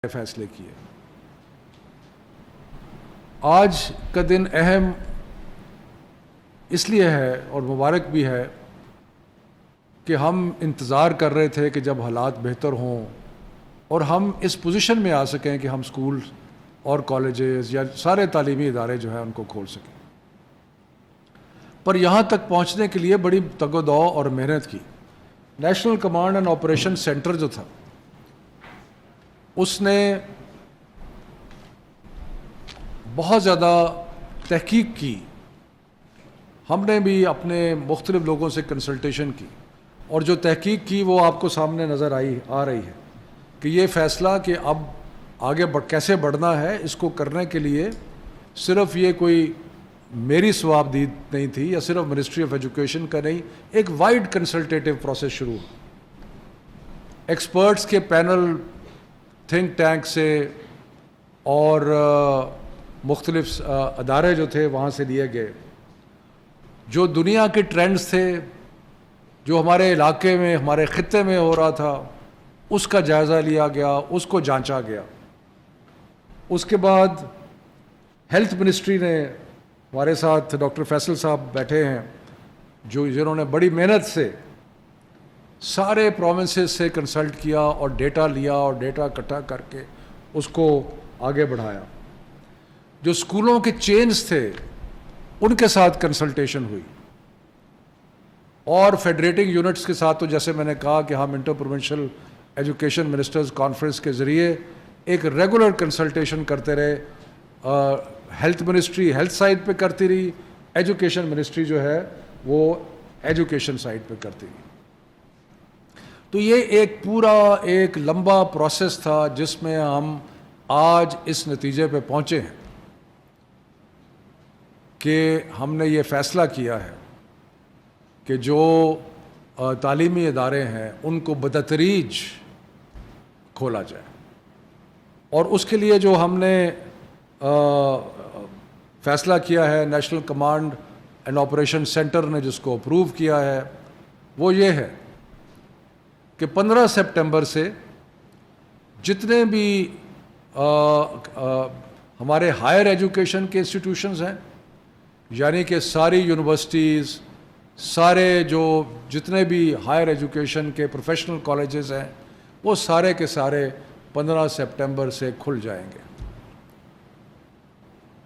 فیصلے کیے۔ آج کا دن اہم اس لیے ہے اور مبارک بھی ہے کہ ہم انتظار کر رہے تھے کہ جب حالات بہتر ہوں اور ہم اس پوزیشن میں آ سکیں کہ ہم اسکول اور کالجز یا سارے تعلیمی ادارے جو ہیں ان کو کھول سکیں، پر یہاں تک پہنچنے کے لیے بڑی تگ و دو اور محنت کی۔ National command and operation centre جو تھا اس نے بہت زیادہ تحقیق کی، ہم نے بھی اپنے مختلف لوگوں سے کنسلٹیشن کی، اور جو تحقیق کی وہ آپ کو سامنے نظر آ رہی ہے کہ یہ فیصلہ کہ اب آگے کیسے بڑھنا ہے، اس کو کرنے کے لیے صرف یہ کوئی میری ثوابدید نہیں تھی یا صرف منسٹری آف ایجوکیشن کا نہیں، ایک وائڈ کنسلٹیٹیو پروسیس شروع ہوا۔ ایکسپرٹس کے پینل تھنک ٹینک سے اور مختلف ادارے جو تھے وہاں سے لیے گئے، جو دنیا کے ٹرینڈز تھے، جو ہمارے علاقے میں ہمارے خطے میں ہو رہا تھا، اس کا جائزہ لیا گیا، اس کو جانچا گیا۔ اس کے بعد ہیلتھ منسٹری نے، ہمارے ساتھ ڈاکٹر فیصل صاحب بیٹھے ہیں جنہوں نے بڑی محنت سے سارے پروونسز سے کنسلٹ کیا اور ڈیٹا لیا اور ڈیٹا اکٹھا کر کے اس کو آگے بڑھایا۔ جو اسکولوں کے چینز تھے ان کے ساتھ کنسلٹیشن ہوئی، اور فیڈریٹنگ یونٹس کے ساتھ، تو جیسے میں نے کہا کہ ہم inter provincial education ministers conference کے ذریعے ایک ریگولر کنسلٹیشن کرتے رہے۔ ہیلتھ منسٹری ہیلتھ سائڈ پہ کرتی رہی، ایجوکیشن منسٹری جو ہے وہ ایجوکیشن سائڈ پہ کرتی رہی۔ تو یہ ایک پورا ایک لمبا پروسیس تھا جس میں ہم آج اس نتیجے پہ پہنچے ہیں کہ ہم نے یہ فیصلہ کیا ہے کہ جو تعلیمی ادارے ہیں ان کو بتدریج کھولا جائے، اور اس کے لیے جو ہم نے فیصلہ کیا ہے، national command and operation centre نے جس کو اپروو کیا ہے، وہ یہ ہے کہ 15 سپٹمبر سے جتنے بھی ہمارے ہائر ایجوکیشن کے انسٹیٹیوشنز ہیں، یعنی کہ ساری یونیورسٹیز، سارے جتنے بھی ہائر ایجوکیشن کے پروفیشنل کالجز ہیں، وہ سارے کے سارے 15 سپٹمبر سے کھل جائیں گے۔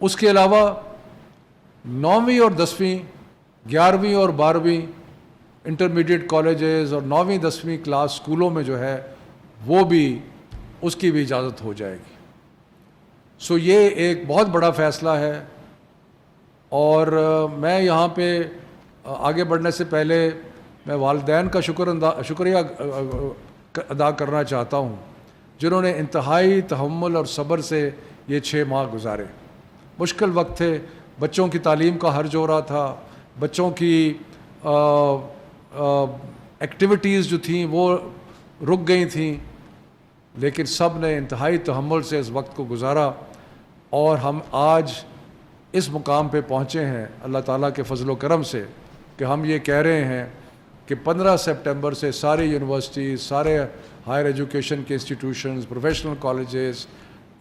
اس کے علاوہ 9ویں اور 10ویں، 11ویں اور 12ویں انٹرمیڈیٹ کالجز اور 9ویں 10ویں کلاس اسکولوں میں جو ہے وہ بھی اس کی بھی اجازت ہو جائے گی۔ سو یہ ایک بہت بڑا فیصلہ ہے، اور میں یہاں پہ آگے بڑھنے سے پہلے میں والدین کا شکریہ ادا کرنا چاہتا ہوں، جنہوں نے انتہائی تحمل اور صبر سے یہ 6 ماہ گزارے۔ مشکل وقت تھے، بچوں کی تعلیم کا حرج ہو رہا تھا، بچوں کی ایکٹیویٹیز جو تھیں وہ رک گئی تھیں، لیکن سب نے انتہائی تحمل سے اس وقت کو گزارا، اور ہم آج اس مقام پہ پہنچے ہیں اللہ تعالیٰ کے فضل و کرم سے کہ ہم یہ کہہ رہے ہیں کہ 15 سپٹمبر سے ساری یونیورسٹیز، سارے ہائر ایجوکیشن کے انسٹیٹیوشنز، پروفیشنل کالجز،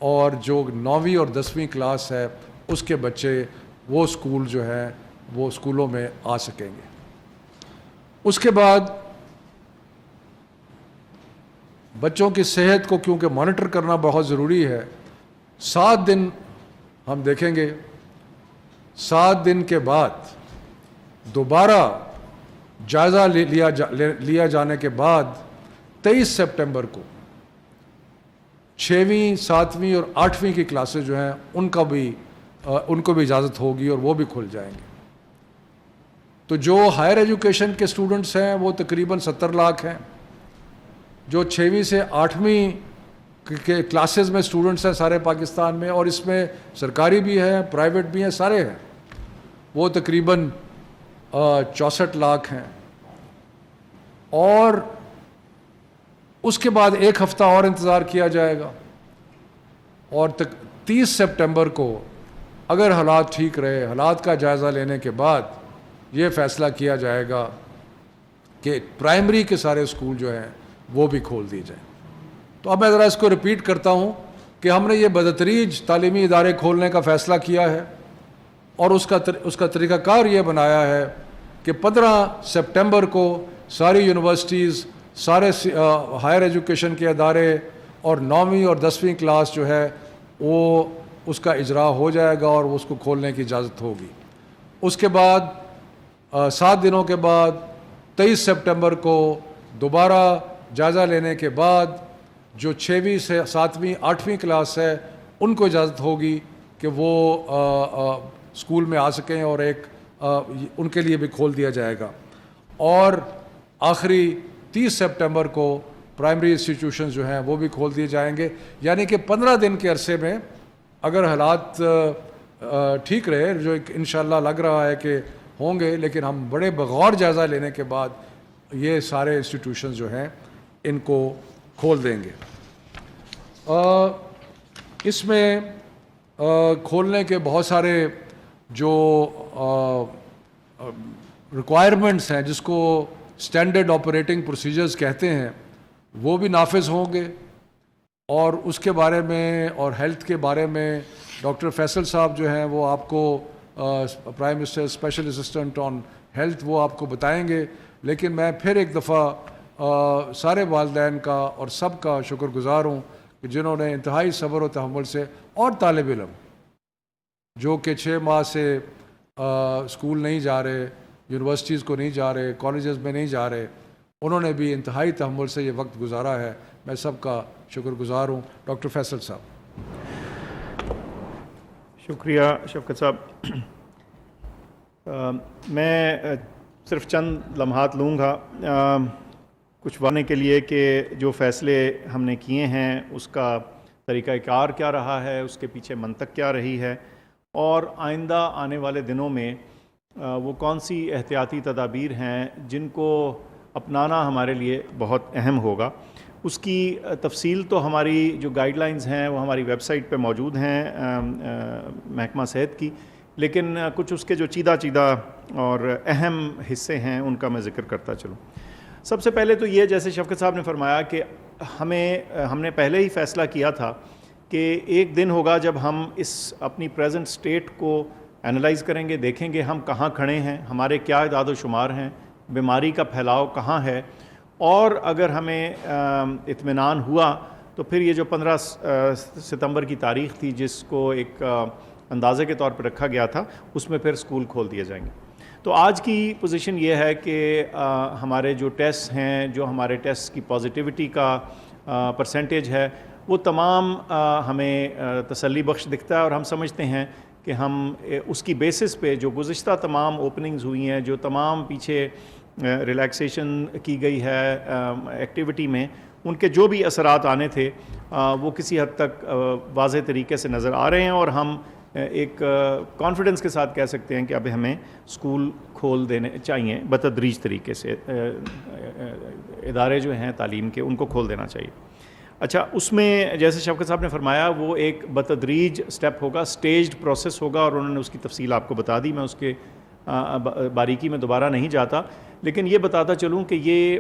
اور جو 9ویں اور 10ویں کلاس ہے اس کے بچے وہ اسکول جو ہیں وہ اسکولوں میں آ سکیں گے۔ اس کے بعد بچوں کی صحت کو کیونکہ مانیٹر کرنا بہت ضروری ہے، 7 دن ہم دیکھیں گے، 7 دن کے بعد دوبارہ جائزہ لیا جانے کے بعد 23 سپٹمبر کو 6ویں، 7ویں اور 8ویں کی کلاسز جو ہیں ان کو بھی اجازت ہوگی اور وہ بھی کھل جائیں گے۔ تو جو ہائر ایجوکیشن کے اسٹوڈنٹس ہیں وہ تقریباً 70 لاکھ ہیں، جو 6ویں سے 8ویں کے کلاسز میں اسٹوڈنٹس ہیں سارے پاکستان میں، اور اس میں سرکاری بھی ہیں، پرائیویٹ بھی ہیں، سارے ہیں، وہ تقریباً 64 لاکھ ہیں۔ اور اس کے بعد 1 ہفتہ اور انتظار کیا جائے گا، اور 30 سپٹمبر کو اگر حالات ٹھیک رہے، حالات کا جائزہ لینے کے بعد یہ فیصلہ کیا جائے گا کہ پرائمری کے سارے اسکول جو ہیں وہ بھی کھول دیے جائیں۔ تو اب میں ذرا اس کو ریپیٹ کرتا ہوں کہ ہم نے یہ بدتریج تعلیمی ادارے کھولنے کا فیصلہ کیا ہے، اور اس کا طریقہ کار یہ بنایا ہے کہ 15 سپٹمبر کو ساری یونیورسٹیز، سارے ہائر ایجوکیشن کے ادارے اور 9ویں اور 10ویں کلاس جو ہے وہ اس کا اجرا ہو جائے گا اور اس کو کھولنے کی اجازت ہوگی۔ اس کے بعد 7 دنوں کے بعد 23 سپٹمبر کو دوبارہ جائزہ لینے کے بعد جو 6ویں سے 7ویں 8ویں کلاس ہے ان کو اجازت ہوگی کہ وہ اسکول میں آ سکیں، اور ایک ان کے لیے بھی کھول دیا جائے گا۔ اور آخری 30 سپٹمبر کو پرائمری انسٹیٹیوشنز جو ہیں وہ بھی کھول دیے جائیں گے، یعنی کہ 15 دن کے عرصے میں اگر حالات ٹھیک رہے، جو انشاءاللہ لگ رہا ہے کہ ہوں گے، لیکن ہم بڑے بغور جائزہ لینے کے بعد یہ سارے انسٹیٹیوشنز جو ہیں ان کو کھول دیں گے۔ اس میں کھولنے کے بہت سارے جو ریکوائرمنٹس ہیں، جس کو اسٹینڈرڈ آپریٹنگ پروسیجرز کہتے ہیں، وہ بھی نافذ ہوں گے، اور اس کے بارے میں اور ہیلتھ کے بارے میں ڈاکٹر فیصل صاحب جو ہیں وہ آپ کو prime minister special assistant on health وہ آپ کو بتائیں گے۔ لیکن میں پھر ایک دفعہ سارے والدین کا اور سب کا شکر گزار ہوں کہ جنہوں نے انتہائی صبر و تحمل سے، اور طالب علم جو کہ 6 ماہ سے اسکول نہیں جا رہے، یونیورسٹیز کو نہیں جا رہے، کالجز میں نہیں جا رہے، انہوں نے بھی انتہائی تحمل سے یہ وقت گزارا ہے۔ میں سب کا شکر گزار ہوں۔ ڈاکٹر فیصل صاحب۔ شکریہ شفقت صاحب۔ میں صرف چند لمحات لوں گا کچھ واضح کے لیے کہ جو فیصلے ہم نے کیے ہیں اس کا طریقہ کار کیا رہا ہے، اس کے پیچھے منطق کیا رہی ہے، اور آئندہ آنے والے دنوں میں وہ کون سی احتیاطی تدابیر ہیں جن کو اپنانا ہمارے لیے بہت اہم ہوگا۔ اس کی تفصیل تو ہماری جو گائیڈ لائنز ہیں وہ ہماری ویب سائٹ پہ موجود ہیں محکمہ صحت کی، لیکن کچھ اس کے جو چیدہ اور اہم حصے ہیں ان کا میں ذکر کرتا چلوں۔ سب سے پہلے تو یہ، جیسے شفقت صاحب نے فرمایا کہ ہم نے پہلے ہی فیصلہ کیا تھا کہ ایک دن ہوگا جب ہم اس اپنی پریزنٹ سٹیٹ کو انالائز کریں گے، دیکھیں گے ہم کہاں کھڑے ہیں، ہمارے کیا اعداد و شمار ہیں، بیماری کا پھیلاؤ کہاں ہے، اور اگر ہمیں اطمینان ہوا تو پھر یہ جو 15 ستمبر کی تاریخ تھی جس کو ایک اندازے کے طور پر رکھا گیا تھا، اس میں پھر اسکول کھول دیے جائیں گے۔ تو آج کی پوزیشن یہ ہے کہ ہمارے جو ٹیسٹ ہیں، جو ہمارے ٹیسٹ کی پازیٹیوٹی کا پرسنٹیج ہے، وہ تمام ہمیں تسلی بخش دکھتا ہے، اور ہم سمجھتے ہیں کہ ہم اس کی بیسس پہ جو گزشتہ تمام اوپننگز ہوئی ہیں، جو تمام پیچھے ریلیکسیشن کی گئی ہے ایکٹیویٹی میں، ان کے جو بھی اثرات آنے تھے وہ کسی حد تک واضح طریقے سے نظر آ رہے ہیں، اور ہم ایک کانفیڈنس کے ساتھ کہہ سکتے ہیں کہ اب ہمیں اسکول کھول دینے چاہیے بتدریج طریقے سے، ادارے جو ہیں تعلیم کے ان کو کھول دینا چاہیے۔ اچھا، اس میں جیسے شفقت صاحب نے فرمایا وہ ایک بتدریج سٹیپ ہوگا، سٹیجڈ پروسیس ہوگا، اور انہوں نے اس کی تفصیل آپ کو بتا دی، میں اس کے باریکی میں دوبارہ نہیں جاتا، لیکن یہ بتاتا چلوں کہ یہ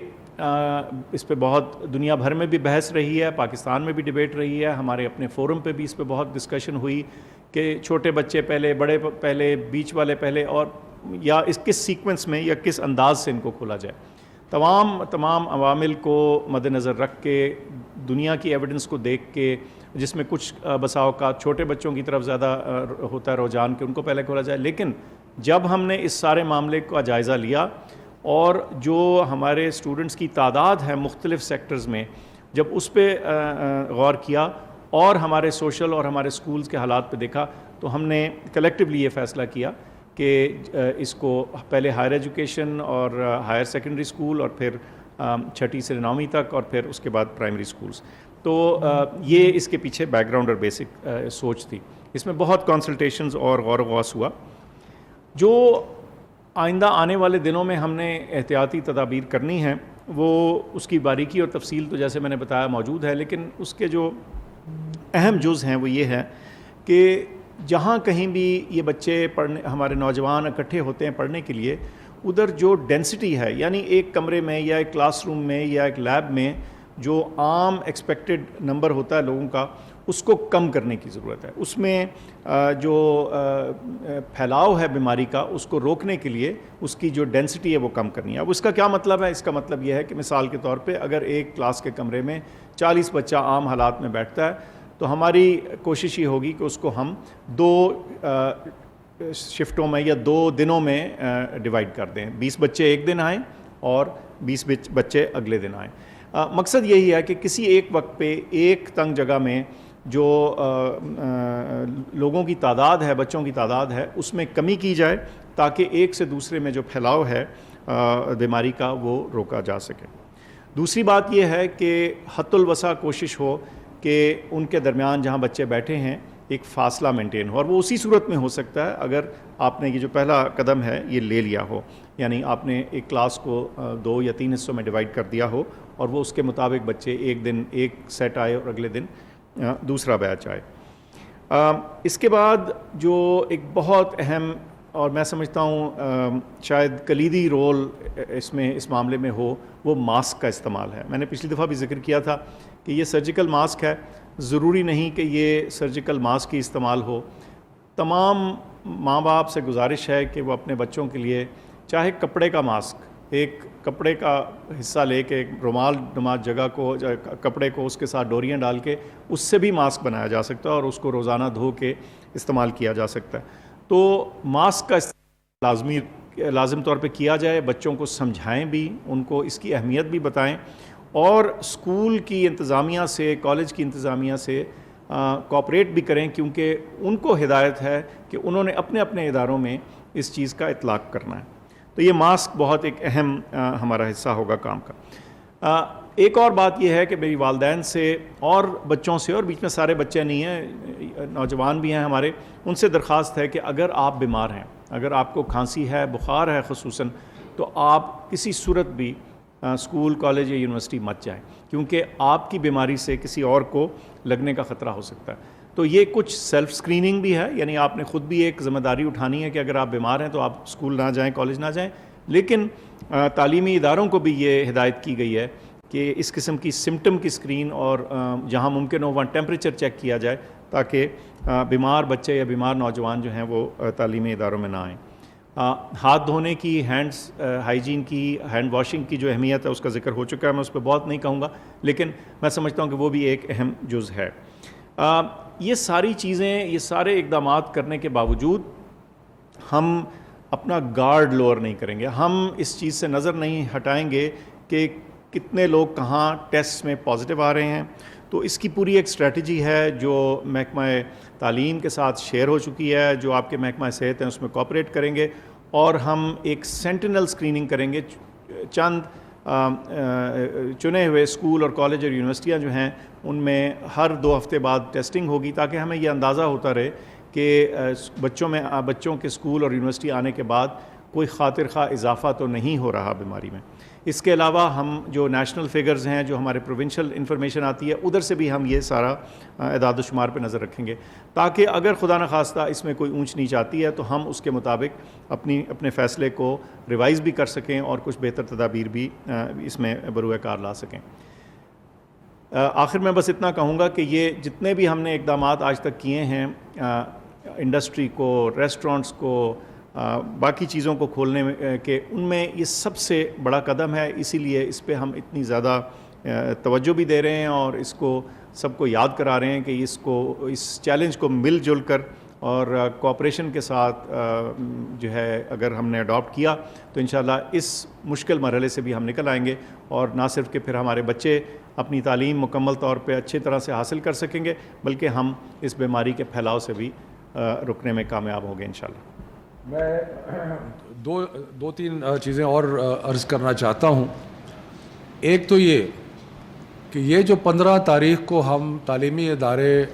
اس پہ بہت دنیا بھر میں بھی بحث رہی ہے، پاکستان میں بھی ڈیبیٹ رہی ہے، ہمارے اپنے فورم پہ بھی اس پہ بہت ڈسکشن ہوئی کہ چھوٹے بچے پہلے، بڑے پہلے، بیچ والے پہلے، اور یا اس کس سیکوینس میں یا کس انداز سے ان کو کھولا جائے۔ تمام عوامل کو مد نظر رکھ کے، دنیا کی ایویڈنس کو دیکھ کے، جس میں کچھ بسا اوقات چھوٹے بچوں کی طرف زیادہ ہوتا ہے رجحان کہ ان کو پہلے کھولا جائے، لیکن جب ہم نے اس سارے معاملے کا جائزہ لیا اور جو ہمارے اسٹوڈنٹس کی تعداد ہے مختلف سیکٹرز میں، جب اس پہ غور کیا اور ہمارے سوشل اور ہمارے سکولز کے حالات پہ دیکھا، تو ہم نے کلیکٹیولی یہ فیصلہ کیا کہ اس کو پہلے ہائر ایجوکیشن اور ہائر سیکنڈری اسکول، اور پھر 6 سے 9ویں تک، اور پھر اس کے بعد پرائمری اسکولز۔ تو یہ اس کے پیچھے بیک گراؤنڈ اور بیسک سوچ تھی۔ اس میں بہت کنسلٹیشنز اور غور و غوص ہوا۔ جو آئندہ آنے والے دنوں میں ہم نے احتیاطی تدابیر کرنی ہیں، وہ اس کی باریکی اور تفصیل تو جیسے میں نے بتایا موجود ہے، لیکن اس کے جو اہم جز ہیں وہ یہ ہے کہ جہاں کہیں بھی یہ بچے پڑھنے، ہمارے نوجوان اکٹھے ہوتے ہیں پڑھنے کے لیے، ادھر جو ڈینسٹی ہے، یعنی ایک کمرے میں یا ایک کلاس روم میں یا ایک لیب میں جو عام ایکسپیکٹڈ نمبر ہوتا ہے لوگوں کا اس کو کم کرنے کی ضرورت ہے. اس میں جو پھیلاؤ ہے بیماری کا اس کو روکنے کے لیے اس کی جو ڈینسٹی ہے وہ کم کرنی ہے. اب اس کا کیا مطلب ہے؟ اس کا مطلب یہ ہے کہ مثال کے طور پہ اگر ایک کلاس کے کمرے میں 40 بچہ عام حالات میں بیٹھتا ہے تو ہماری کوشش یہ ہوگی کہ اس کو ہم 2 شفٹوں میں یا 2 دنوں میں ڈیوائیڈ کر دیں. 20 بچے ایک دن آئیں اور 20 بچے اگلے دن آئیں. مقصد یہی ہے کہ کسی ایک وقت پہ ایک تنگ جگہ میں جو لوگوں کی تعداد ہے، بچوں کی تعداد ہے، اس میں کمی کی جائے تاکہ ایک سے دوسرے میں جو پھیلاؤ ہے بیماری کا وہ روکا جا سکے. دوسری بات یہ ہے کہ حد الوسع کوشش ہو کہ ان کے درمیان جہاں بچے بیٹھے ہیں ایک فاصلہ مینٹین ہو، اور وہ اسی صورت میں ہو سکتا ہے اگر آپ نے یہ جو پہلا قدم ہے یہ لے لیا ہو، یعنی آپ نے ایک کلاس کو 2 یا 3 حصوں میں ڈیوائیڈ کر دیا ہو اور وہ اس کے مطابق بچے ایک دن ایک سیٹ آئے اور اگلے دن دوسرا بیچ آئے. اس کے بعد جو ایک بہت اہم اور میں سمجھتا ہوں شاید کلیدی رول اس معاملے میں ہو، وہ ماسک کا استعمال ہے. میں نے پچھلی دفعہ بھی ذکر کیا تھا کہ یہ سرجیکل ماسک ہے. ضروری نہیں کہ یہ سرجیکل ماسک ہی استعمال ہو. تمام ماں باپ سے گزارش ہے کہ وہ اپنے بچوں کے لیے چاہے کپڑے کا ماسک، ایک کپڑے کا حصہ لے کے ایک رومال نما جگہ کو، کپڑے کو اس کے ساتھ ڈوریاں ڈال کے اس سے بھی ماسک بنایا جا سکتا ہے اور اس کو روزانہ دھو کے استعمال کیا جا سکتا ہے. تو ماسک کا استعمال لازم طور پہ کیا جائے. بچوں کو سمجھائیں بھی، ان کو اس کی اہمیت بھی بتائیں، اور اسکول کی انتظامیہ سے، کالج کی انتظامیہ سے کوآپریٹ بھی کریں، کیونکہ ان کو ہدایت ہے کہ انہوں نے اپنے اپنے اداروں میں اس چیز کا اطلاق کرنا ہے. تو یہ ماسک بہت ایک اہم ہمارا حصہ ہوگا کام کا. ایک اور بات یہ ہے کہ میری والدین سے اور بچوں سے، اور بیچ میں سارے بچے نہیں ہیں، نوجوان بھی ہیں ہمارے، ان سے درخواست ہے کہ اگر آپ بیمار ہیں، اگر آپ کو کھانسی ہے، بخار ہے خصوصاً، تو آپ کسی صورت بھی اسکول، کالج یا یونیورسٹی مت جائیں، کیونکہ آپ کی بیماری سے کسی اور کو لگنے کا خطرہ ہو سکتا ہے. تو یہ کچھ سیلف سکریننگ بھی ہے، یعنی آپ نے خود بھی ایک ذمہ داری اٹھانی ہے کہ اگر آپ بیمار ہیں تو آپ اسکول نہ جائیں، کالج نہ جائیں. لیکن تعلیمی اداروں کو بھی یہ ہدایت کی گئی ہے کہ اس قسم کی سمٹم کی اسکرین اور جہاں ممکن ہو وہاں ٹیمپریچر چیک کیا جائے تاکہ بیمار بچے یا بیمار نوجوان جو ہیں وہ تعلیمی اداروں میں نہ آئیں. ہاتھ دھونے کی، ہینڈس ہائیجین کی، ہینڈ واشنگ کی جو اہمیت ہے اس کا ذکر ہو چکا ہے، میں اس پہ بہت نہیں کہوں گا، لیکن میں سمجھتا ہوں کہ وہ بھی ایک اہم جز ہے. یہ ساری چیزیں، یہ سارے اقدامات کرنے کے باوجود ہم اپنا گارڈ لوور نہیں کریں گے. ہم اس چیز سے نظر نہیں ہٹائیں گے کہ کتنے لوگ کہاں ٹیسٹ میں پازیٹیو آ رہے ہیں. تو اس کی پوری ایک اسٹریٹجی ہے جو محکمہ تعلیم کے ساتھ شیئر ہو چکی ہے، جو آپ کے محکمہ صحت ہیں اس میں کوآپریٹ کریں گے، اور ہم ایک سینٹینل اسکریننگ کریں گے. چند چنے ہوئے اسکول اور کالج اور یونیورسٹیاں جو ہیں ان میں ہر 2 ہفتے بعد ٹیسٹنگ ہوگی تاکہ ہمیں یہ اندازہ ہوتا رہے کہ بچوں کے اسکول اور یونیورسٹی آنے کے بعد کوئی خاطر خواہ اضافہ تو نہیں ہو رہا بیماری میں. اس کے علاوہ ہم جو نیشنل فگرز ہیں، جو ہمارے پروونشل انفارمیشن آتی ہے، ادھر سے بھی ہم یہ سارا اعداد و شمار پہ نظر رکھیں گے تاکہ اگر خدا نخواستہ اس میں کوئی اونچ نیچ آتی ہے تو ہم اس کے مطابق اپنے فیصلے کو ریوائز بھی کر سکیں اور کچھ بہتر تدابیر بھی اس میں بروئے کار لا سکیں. آخر میں بس اتنا کہوں گا کہ یہ جتنے بھی ہم نے اقدامات آج تک کیے ہیں، انڈسٹری کو، ریسٹورنٹس کو، باقی چیزوں کو کھولنے میں، کہ ان میں یہ سب سے بڑا قدم ہے. اسی لیے اس پہ ہم اتنی زیادہ توجہ بھی دے رہے ہیں اور اس کو سب کو یاد کرا رہے ہیں کہ اس چیلنج کو مل جل کر اور کوآپریشن کے ساتھ جو ہے اگر ہم نے اڈاپٹ کیا تو انشاءاللہ اس مشکل مرحلے سے بھی ہم نکل آئیں گے، اور نہ صرف کہ پھر ہمارے بچے اپنی تعلیم مکمل طور پہ اچھی طرح سے حاصل کر سکیں گے، بلکہ ہم اس بیماری کے پھیلاؤ سے بھی رکنے میں کامیاب ہوں گے انشاءاللہ. میں دو تین چیزیں اور عرض کرنا چاہتا ہوں. ایک تو یہ کہ یہ جو 15 تاریخ کو ہم تعلیمی ادارے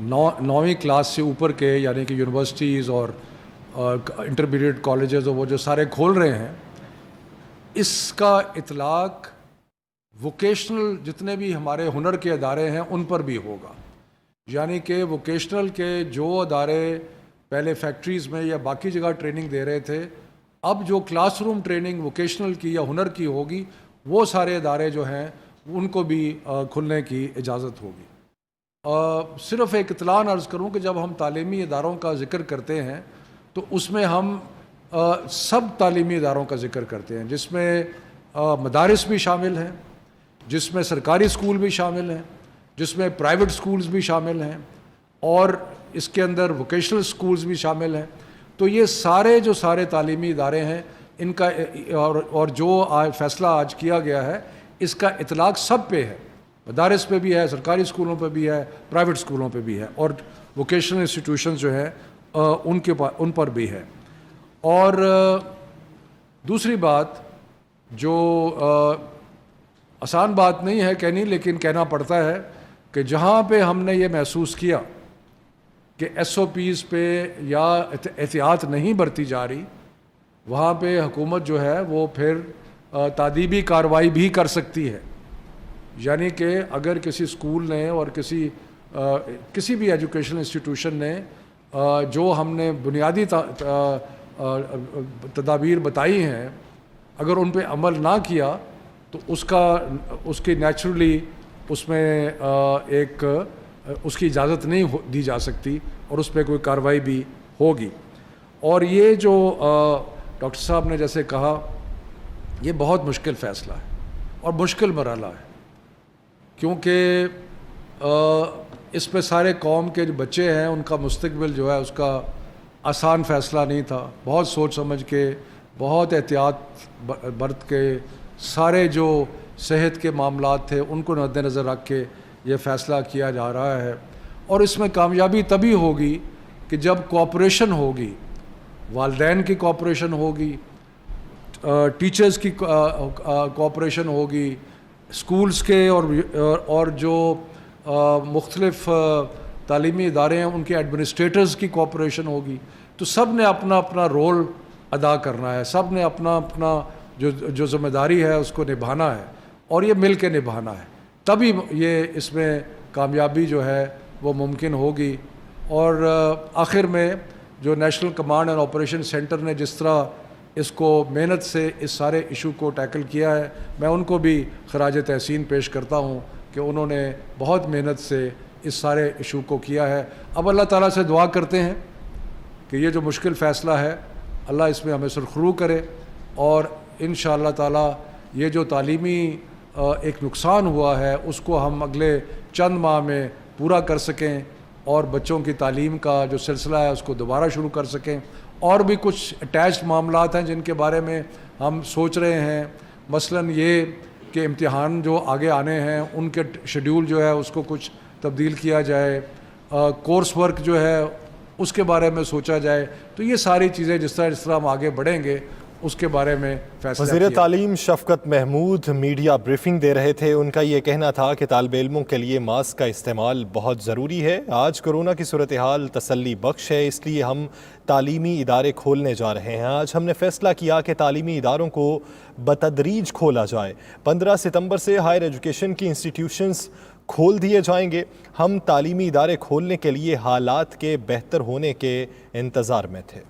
9ویں کلاس سے اوپر کے، یعنی کہ یونیورسٹیز اور انٹرمیڈیٹ کالجز اور وہ جو سارے کھول رہے ہیں، اس کا اطلاق ووکیشنل جتنے بھی ہمارے ہنر کے ادارے ہیں ان پر بھی ہوگا. یعنی کہ ووکیشنل کے جو ادارے پہلے فیکٹریز میں یا باقی جگہ ٹریننگ دے رہے تھے، اب جو کلاس روم ٹریننگ ووکیشنل کی یا ہنر کی ہوگی، وہ سارے ادارے جو ہیں ان کو بھی کھلنے کی اجازت ہوگی۔ صرف ایک اطلاع عرض کروں کہ جب ہم تعلیمی اداروں کا ذکر کرتے ہیں تو اس میں ہم سب تعلیمی اداروں کا ذکر کرتے ہیں، جس میں مدارس بھی شامل ہیں، جس میں سرکاری اسکول بھی شامل ہیں، جس میں پرائیویٹ اسکولز بھی شامل ہیں، اور اس کے اندر ووکیشنل اسکولز بھی شامل ہیں۔ تو یہ سارے جو سارے تعلیمی ادارے ہیں ان کا اور جو فیصلہ آج کیا گیا ہے اس کا اطلاق سب پہ ہے، مدارس پہ بھی ہے، سرکاری اسکولوں پہ بھی ہے، پرائیویٹ اسکولوں پہ بھی ہے، اور ووکیشنل انسٹیٹیوشنز جو ہیں ان پر بھی ہے۔ اور دوسری بات جو آسان بات نہیں ہے کہنی، لیکن کہنا پڑتا ہے کہ جہاں پہ ہم نے یہ محسوس کیا کہ ایس او پیز پہ یا احتیاط نہیں برتی جا رہی، وہاں پہ حکومت جو ہے وہ پھر تادیبی کارروائی بھی کر سکتی ہے۔ یعنی کہ اگر کسی اسکول نے اور کسی بھی ایجوکیشنل انسٹیٹیوشن نے جو ہم نے بنیادی تدابیر بتائی ہیں اگر ان پہ عمل نہ کیا تو اس کی نیچرلی اس میں اس کی اجازت نہیں دی جا سکتی اور اس پہ کوئی کارروائی بھی ہوگی۔ اور یہ جو ڈاکٹر صاحب نے جیسے کہا، یہ بہت مشکل فیصلہ ہے اور مشکل مرحلہ ہے، کیونکہ اس پہ سارے قوم کے جو بچے ہیں ان کا مستقبل جو ہے اس کا آسان فیصلہ نہیں تھا۔ بہت سوچ سمجھ کے، بہت احتیاط برت کے، سارے جو صحت کے معاملات تھے ان کو مد نظر رکھ کے یہ فیصلہ کیا جا رہا ہے۔ اور اس میں کامیابی تبھی ہوگی کہ جب کوآپریشن ہوگی، والدین کی کوآپریشن ہوگی، ٹیچرز کی کوآپریشن ہوگی، اسکولز کے اور جو مختلف تعلیمی ادارے ہیں ان کے ایڈمنسٹریٹرز کی کوآپریشن ہوگی۔ تو سب نے اپنا اپنا رول ادا کرنا ہے، سب نے اپنا اپنا جو ذمہ داری ہے اس کو نبھانا ہے، اور یہ مل کے نبھانا ہے، تبھی یہ اس میں کامیابی جو ہے وہ ممکن ہوگی۔ اور آخر میں جو national command and operation centre نے جس طرح اس کو محنت سے اس سارے ایشو کو ٹیکل کیا ہے، میں ان کو بھی خراج تحسین پیش کرتا ہوں کہ انہوں نے بہت محنت سے اس سارے ایشو کو کیا ہے۔ اب اللہ تعالیٰ سے دعا کرتے ہیں کہ یہ جو مشکل فیصلہ ہے اللہ اس میں ہمیں سرخرو کرے، اور انشاءاللہ تعالیٰ یہ جو تعلیمی ایک نقصان ہوا ہے اس کو ہم اگلے چند ماہ میں پورا کر سکیں، اور بچوں کی تعلیم کا جو سلسلہ ہے اس کو دوبارہ شروع کر سکیں۔ اور بھی کچھ اٹیچڈ معاملات ہیں جن کے بارے میں ہم سوچ رہے ہیں، مثلاً یہ کہ امتحان جو آگے آنے ہیں ان کے شیڈیول جو ہے اس کو کچھ تبدیل کیا جائے، کورس ورک جو ہے اس کے بارے میں سوچا جائے۔ تو یہ ساری چیزیں جس طرح ہم آگے بڑھیں گے اس کے بارے میں فیصلہ کیا۔ وزیر تعلیم شفقت محمود میڈیا بریفنگ دے رہے تھے۔ ان کا یہ کہنا تھا کہ طالب علموں کے لیے ماسک کا استعمال بہت ضروری ہے۔ آج کورونا کی صورتحال تسلی بخش ہے، اس لیے ہم تعلیمی ادارے کھولنے جا رہے ہیں۔ آج ہم نے فیصلہ کیا کہ تعلیمی اداروں کو بتدریج کھولا جائے۔ 15 ستمبر سے ہائر ایجوکیشن کی انسٹیٹیوشنز کھول دیے جائیں گے۔ ہم تعلیمی ادارے کھولنے کے لیے حالات کے بہتر ہونے کے انتظار میں تھے۔